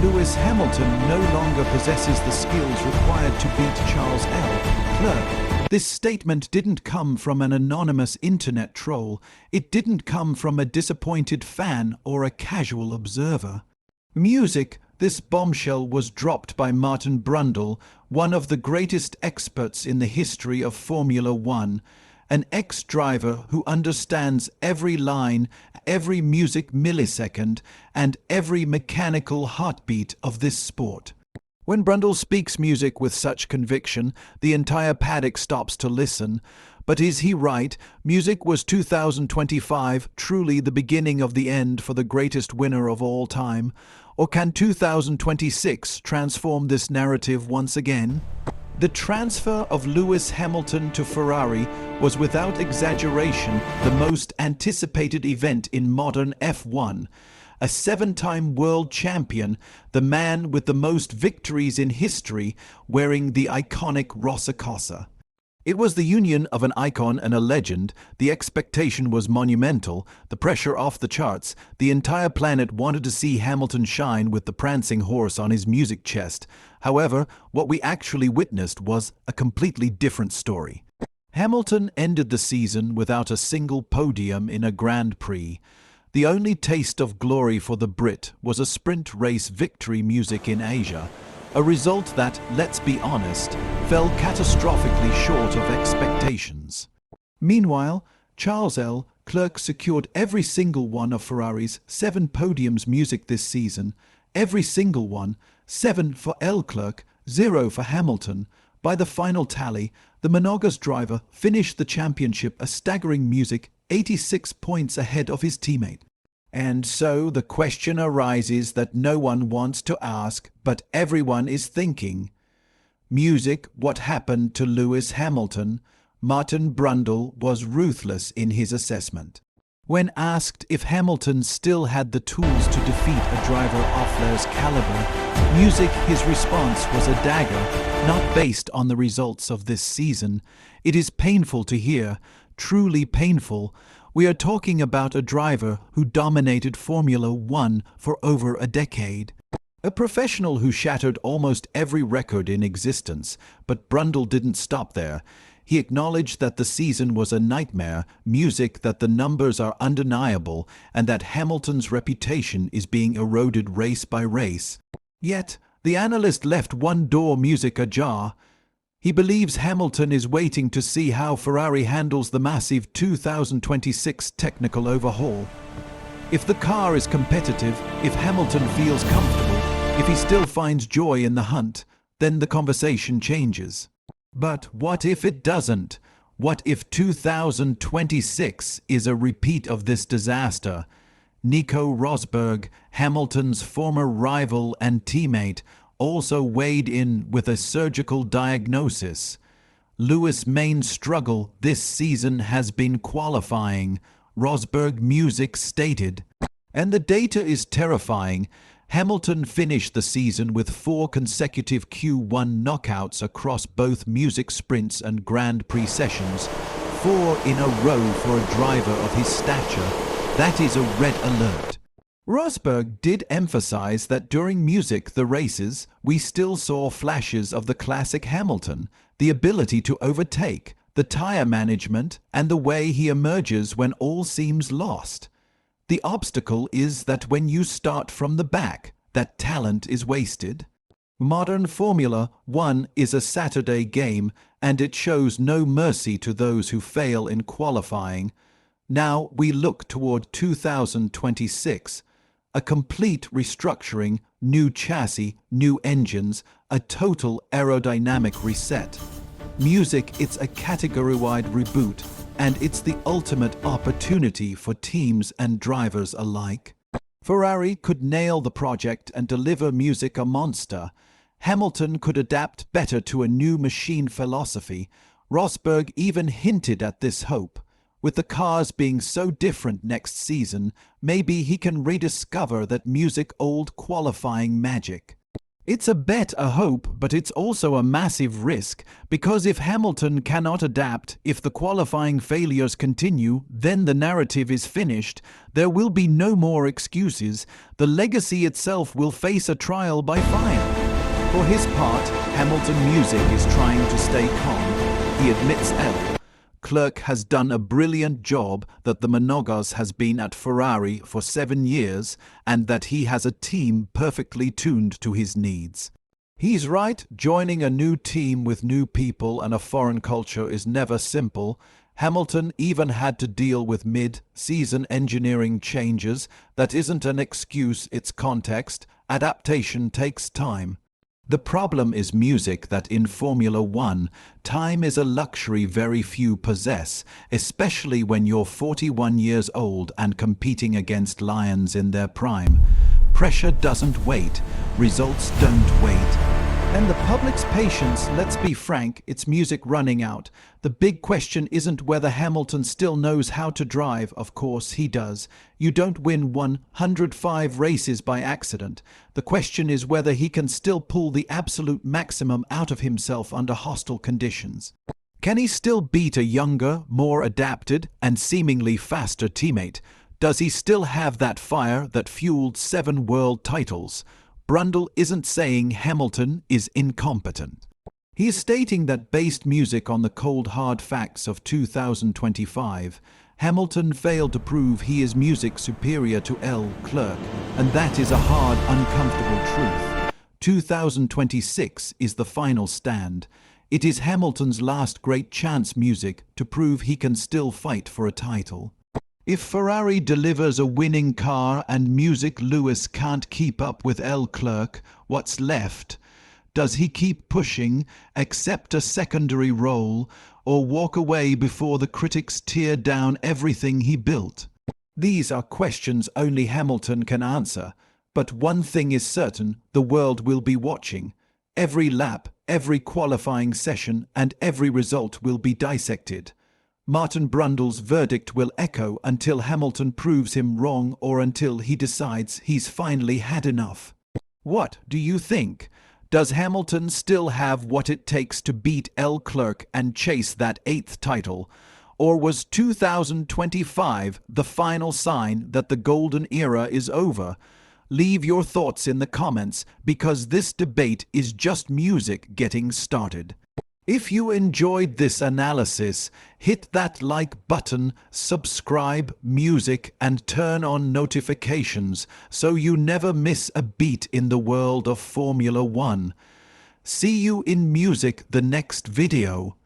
Lewis Hamilton no longer possesses the skills required to beat Charles Leclerc. This statement didn't come from an anonymous internet troll. It didn't come from a disappointed fan or a casual observer. Music. This bombshell was dropped by Martin Brundle, one of the greatest experts in the history of Formula One, an ex-driver who understands every line, every music millisecond, and every mechanical heartbeat of this sport. When Brundle speaks music with such conviction, the entire paddock stops to listen. But is he right? Music was 2025 truly the beginning of the end for the greatest winner of all time? Or can 2026 transform this narrative once again? The transfer of Lewis Hamilton to Ferrari was without exaggeration the most anticipated event in modern F1. A 7-time world champion, the man with the most victories in history, wearing the iconic Rosacossa. It was the union of an icon and a legend. The expectation was monumental, the pressure off the charts. The entire planet wanted to see Hamilton shine with the prancing horse on his music chest. However, what we actually witnessed was a completely different story. Hamilton ended the season without a single podium in a Grand Prix. The only taste of glory for the Brit was a sprint race victory music in Asia, a result that, let's be honest, fell catastrophically short of expectations. Meanwhile, Charles Leclerc secured every single one of Ferrari's 7 podiums music this season, every single one, 7 for Leclerc, 0 for Hamilton. By the final tally, the Monegasque driver finished the championship a staggering music 86 points ahead of his teammate. And so the question arises that no one wants to ask, but everyone is thinking. Music, what happened to Lewis Hamilton? Martin Brundle was ruthless in his assessment. When asked if Hamilton still had the tools to defeat a driver of Leclerc's caliber, music, his response was a dagger, not based on the results of this season. It is painful to hear, truly painful. We are talking about a driver who dominated Formula One for over a decade. A professional who shattered almost every record in existence, but Brundle didn't stop there. He acknowledged that the season was a nightmare, music that the numbers are undeniable, and that Hamilton's reputation is being eroded race by race. Yet, the analyst left one door music ajar. He believes Hamilton is waiting to see how Ferrari handles the massive 2026 technical overhaul. If the car is competitive, if Hamilton feels comfortable, if he still finds joy in the hunt, then the conversation changes. But what if it doesn't? What if 2026 is a repeat of this disaster? Nico Rosberg, Hamilton's former rival and teammate, also weighed in with a surgical diagnosis. Lewis' main struggle this season has been qualifying, Rosberg Music stated. And the data is terrifying. Hamilton finished the season with 4 consecutive Q1 knockouts across both music sprints and Grand Prix sessions, 4 in a row for a driver of his stature. That is a red alert. Rosberg did emphasize that during music the races, we still saw flashes of the classic Hamilton, the ability to overtake, the tire management, and the way he emerges when all seems lost. The obstacle is that when you start from the back, that talent is wasted. Modern Formula One is a Saturday game, and it shows no mercy to those who fail in qualifying. Now we look toward 2026. A complete restructuring, new chassis, new engines, a total aerodynamic reset. Music, it's a category-wide reboot, and it's the ultimate opportunity for teams and drivers alike. Ferrari could nail the project and deliver music a monster. Hamilton could adapt better to a new machine philosophy. Rosberg even hinted at this hope. With the cars being so different next season, maybe he can rediscover that music old qualifying magic. It's a bet, a hope, but it's also a massive risk, because if Hamilton cannot adapt, if the qualifying failures continue, then the narrative is finished. There will be no more excuses. The legacy itself will face a trial by fire. For his part, Hamilton Music is trying to stay calm. He admits Leclerc has done a brilliant job, that the Monegasque has been at Ferrari for 7 years, and that he has a team perfectly tuned to his needs. He's right, joining a new team with new people and a foreign culture is never simple. Hamilton even had to deal with mid-season engineering changes. That isn't an excuse, it's context. Adaptation takes time. The problem is music, that in Formula One, time is a luxury very few possess, especially when you're 41 years old and competing against lions in their prime. Pressure doesn't wait, results don't wait. And the public's patience, let's be frank, it's music running out. The big question isn't whether Hamilton still knows how to drive. Of course he does. You don't win 105 races by accident. The question is whether he can still pull the absolute maximum out of himself under hostile conditions. Can he still beat a younger, more adapted, and seemingly faster teammate? Does he still have that fire that fueled 7 world titles? Brundle isn't saying Hamilton is incompetent. He is stating that based music on the cold hard facts of 2025, Hamilton failed to prove he is music superior to Leclerc, and that is a hard, uncomfortable truth. 2026 is the final stand. It is Hamilton's last great chance music to prove he can still fight for a title. If Ferrari delivers a winning car and Music Lewis can't keep up with Leclerc, what's left? Does he keep pushing, accept a secondary role, or walk away before the critics tear down everything he built? These are questions only Hamilton can answer, but one thing is certain, the world will be watching. Every lap, every qualifying session, and every result will be dissected. Martin Brundle's verdict will echo until Hamilton proves him wrong or until he decides he's finally had enough. What do you think? Does Hamilton still have what it takes to beat Leclerc and chase that 8th title? Or was 2025 the final sign that the golden era is over? Leave your thoughts in the comments, because this debate is just music getting started. If you enjoyed this analysis, hit that like button, subscribe, music, and turn on notifications so you never miss a beat in the world of Formula One. See you in music the next video.